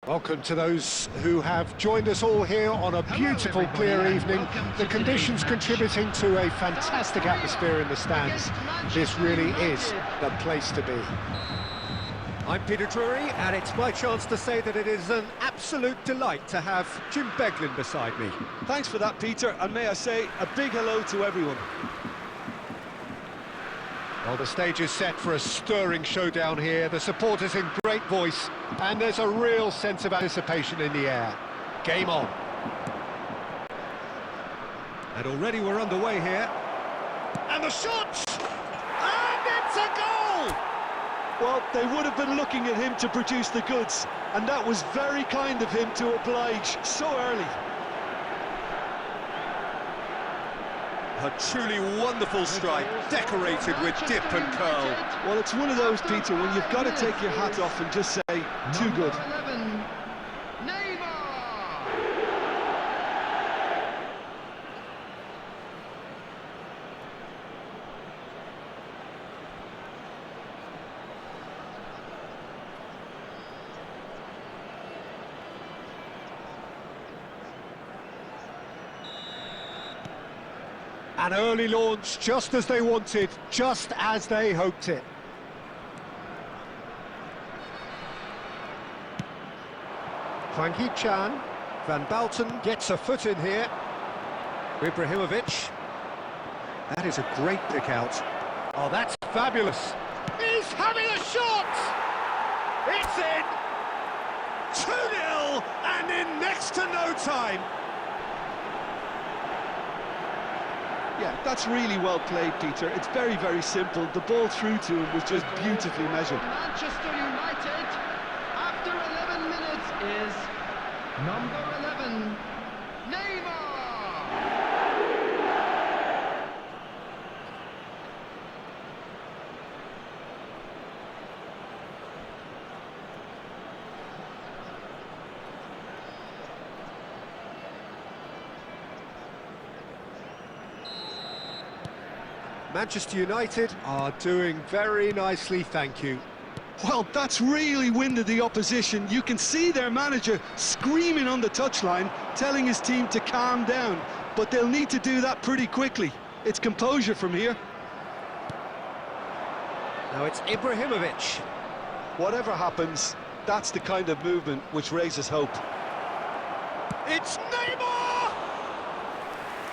Welcome to those who have joined us all here on a beautiful, clear evening. The conditions contributing to a fantastic atmosphere in the stands. This really is the place to be. I'm Peter Drury, and it's my chance to say that it is an absolute delight to have Jim Beglin beside me. Thanks for that, Peter, and may I say a big hello to everyone. Well, the stage is set for a stirring showdown here. The supporters in great voice, and there's a real sense of anticipation in the air. Game on. And already we're underway here. And the shot! And it's a goal! Well, they would have been looking at him to produce the goods, and that was very kind of him to oblige so early. A truly wonderful strike, decorated with dip and curl. Well, it's one of those, Peter, when you've got to take your hat off and just say, too good. An early launch, just as they wanted, just as they hoped it. Frankie Chan, Van Balten gets a foot in here. Ibrahimovic. That is a great pick out. Oh, that's fabulous. He's having a shot! It's in! 2-0 and in next to no time. Yeah, that's really well played, Peter. It's very, very simple. The ball through to him was just beautifully measured. Manchester United, after 11 minutes, is number 11, Neymar! Manchester United are doing very nicely, thank you. Well, that's really winded the opposition. You can see their manager screaming on the touchline, telling his team to calm down. But they'll need to do that pretty quickly. It's composure from here. Now it's Ibrahimovic. Whatever happens, that's the kind of movement which raises hope. It's Neymar!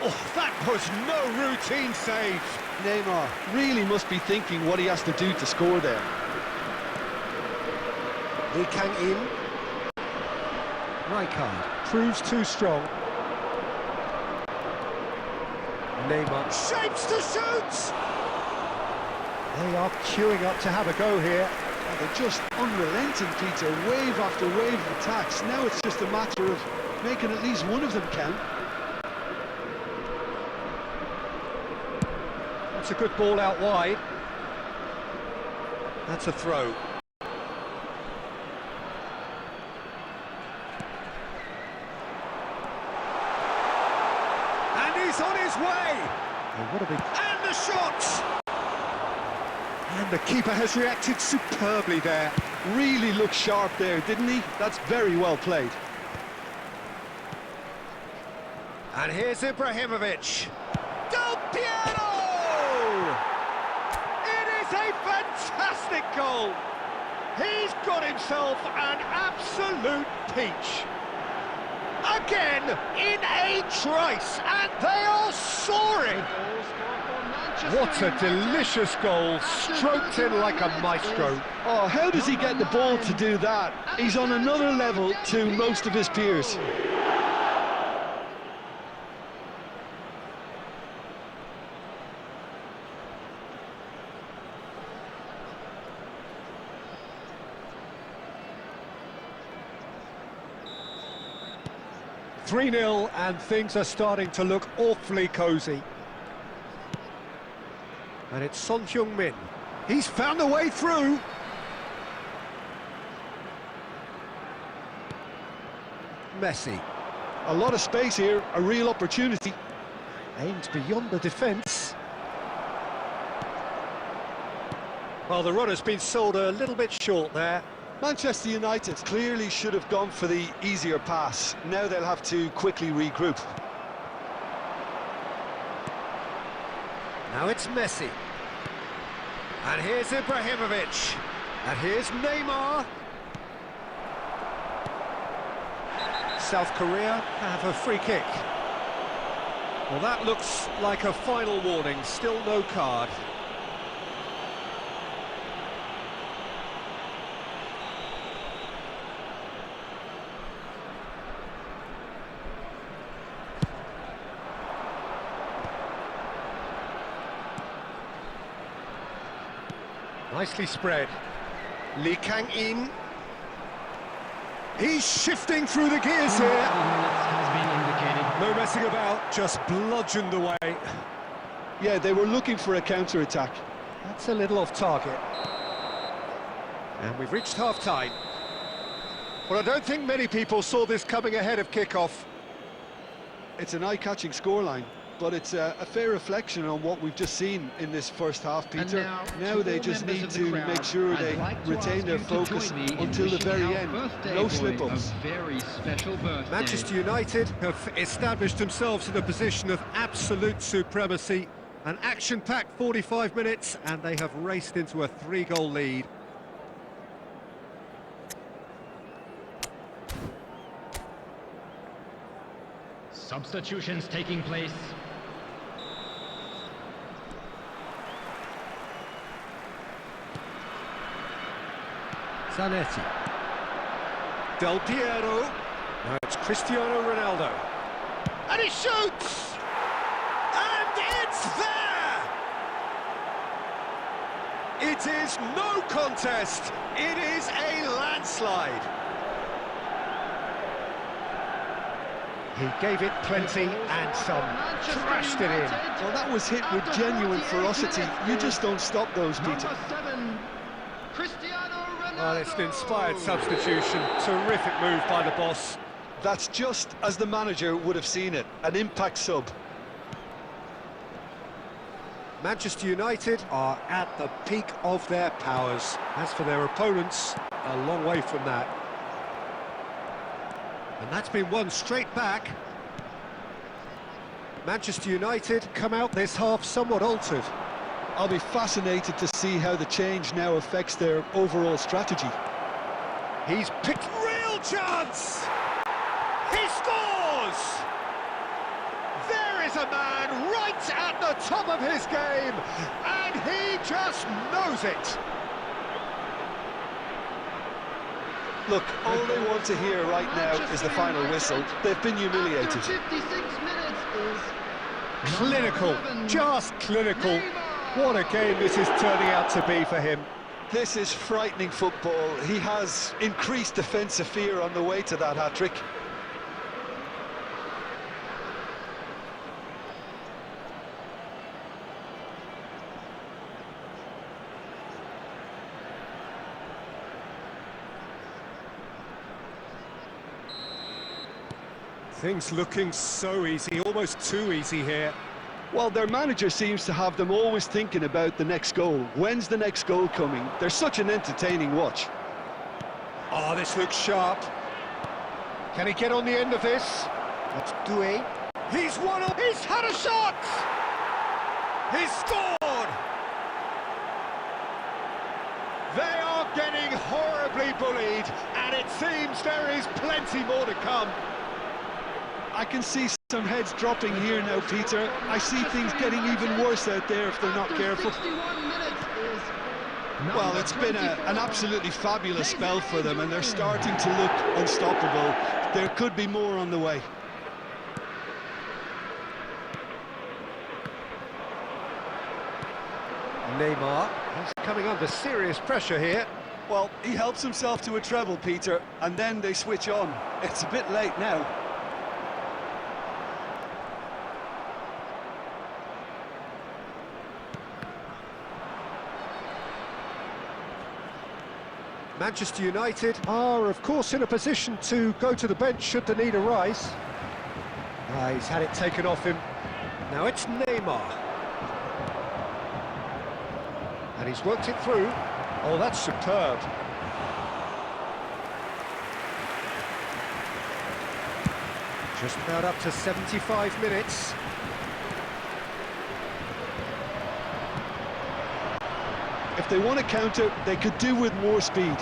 Oh, that was no routine save. Neymar really must be thinking what he has to do to score there. Lee Kang-in. Rijkaard proves too strong. Neymar shapes to shoot! They are queuing up to have a go here. Oh, they're just unrelenting, Peter. Wave after wave of attacks. Now it's just a matter of making at least one of them count. That's a good ball out wide. That's a throw. And he's on his way! Oh, what a big... And the shot! And the keeper has reacted superbly there. Really looked sharp there, didn't he? That's very well played. And here's Ibrahimovic. Del Piero! It is a fantastic goal. He's got himself an absolute peach. Again, in a trice, and they are soaring. What a delicious goal, stroked in like a maestro. Oh, how does he get the ball to do that? He's on another level to most of his peers. "3-0 and things are starting to look awfully cosy. And it's Son Heung-min. He's found a way through. Messi. A lot of space here, a real opportunity. Aimed beyond the defence. Well, the runner's been sold a little bit short there. Manchester United clearly should have gone for the easier pass. Now they'll have to quickly regroup. Now it's Messi. And here's Ibrahimovic. And here's Neymar. South Korea have a free kick. Well, that looks like a final warning. Still no card. Nicely spread. Lee Kang-in. He's shifting through the gears here. Has been indicated. No messing about, just bludgeoned away. Yeah, they were looking for a counter-attack. That's a little off target. And we've reached half-time. Well, I don't think many people saw this coming ahead of kick-off. It's an eye-catching scoreline, but it's a fair reflection on what we've just seen in this first half, Peter. Now they just need to make sure they retain their focus until the very end. No slip-ups. Manchester United have established themselves in a position of absolute supremacy. An action-packed 45 minutes, and they have raced into a 3-goal lead. Substitutions taking place. Zanetti. Del Piero. Now it's Cristiano Ronaldo. And he shoots! And it's there! It is no contest. It is a landslide. He gave it plenty and some, thrashed it in. Well, that was hit with genuine ferocity. You just don't stop those, Peter. Well, it's an inspired substitution. Terrific move by the boss. That's just as the manager would have seen it, an impact sub. Manchester United are at the peak of their powers. As for their opponents, a long way from that. And that's been won straight back. Manchester United come out this half somewhat altered. I'll be fascinated to see how the change now affects their overall strategy. He's picked real chance! He scores! There is a man right at the top of his game, and he just knows it. Look, all they want to hear right now is the final whistle. They've been humiliated. 56 minutes is Clinical, just clinical. What a game this is turning out to be for him. This is frightening football. He has increased defensive fear on the way to that hat-trick. Things looking so easy, almost too easy here. Well, their manager seems to have them always thinking about the next goal. When's the next goal coming? They're such an entertaining watch. Oh, this looks sharp. Can he get on the end of this? That's Doué. He's won up. He's had a shot! He's scored! They are getting horribly bullied, and it seems there is plenty more to come. I can see some heads dropping here now, Peter. I see things getting even worse out there if they're not careful. Well, it's been an absolutely fabulous spell for them, and they're starting to look unstoppable. There could be more on the way. Neymar, he's coming under serious pressure here. Well, he helps himself to a treble, Peter, and then they switch on. It's a bit late now. Manchester United are, of course, in a position to go to the bench should the need arise. He's had it taken off him. Now it's Neymar. And he's worked it through. Oh, that's superb. Just about up to 75 minutes. If they want to counter, they could do with more speed.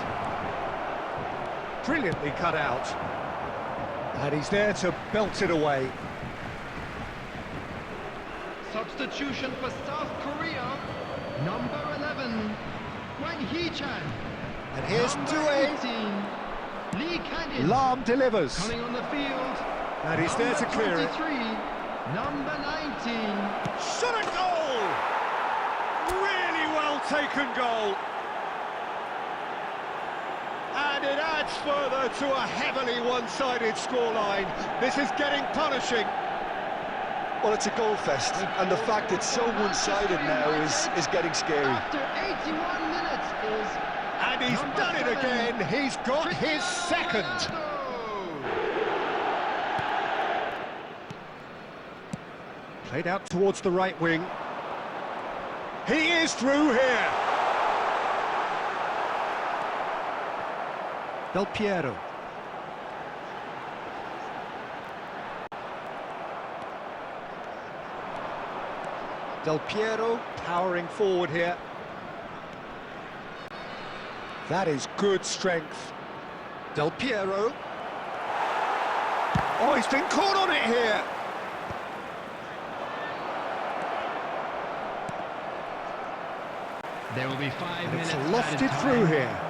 Brilliantly cut out. And he's there to belt it away. Substitution for South Korea. Number 11, Wang Hee-chan. And here's Number Due. 18, Lee Canyon. Lam delivers. Coming on the field. And he's there to clear it. 23, number 19. Shot a goal! Really well taken goal. And it adds further to a heavily one-sided scoreline. This is getting punishing. Well, it's a goal fest, and the fact it's so one-sided now is getting scary. After 81 minutes is... And he's number done it 7, again. He's got his second. Ronaldo. Played out towards the right wing. He is through here. Del Piero. Del Piero powering forward here. That is good strength. Del Piero. Oh, he's been caught on it here. There will be 5 And minutes. it's added lofted time. through here.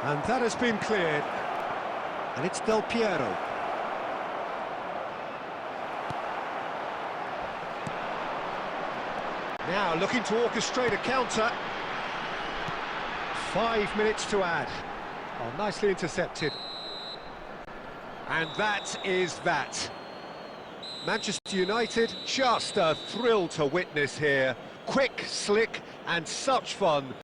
And that has been cleared. And it's Del Piero. Now looking to orchestrate a counter. 5 minutes to add. Oh, nicely intercepted. And that is that. Manchester United, just a thrill to witness here. Quick, slick, and such fun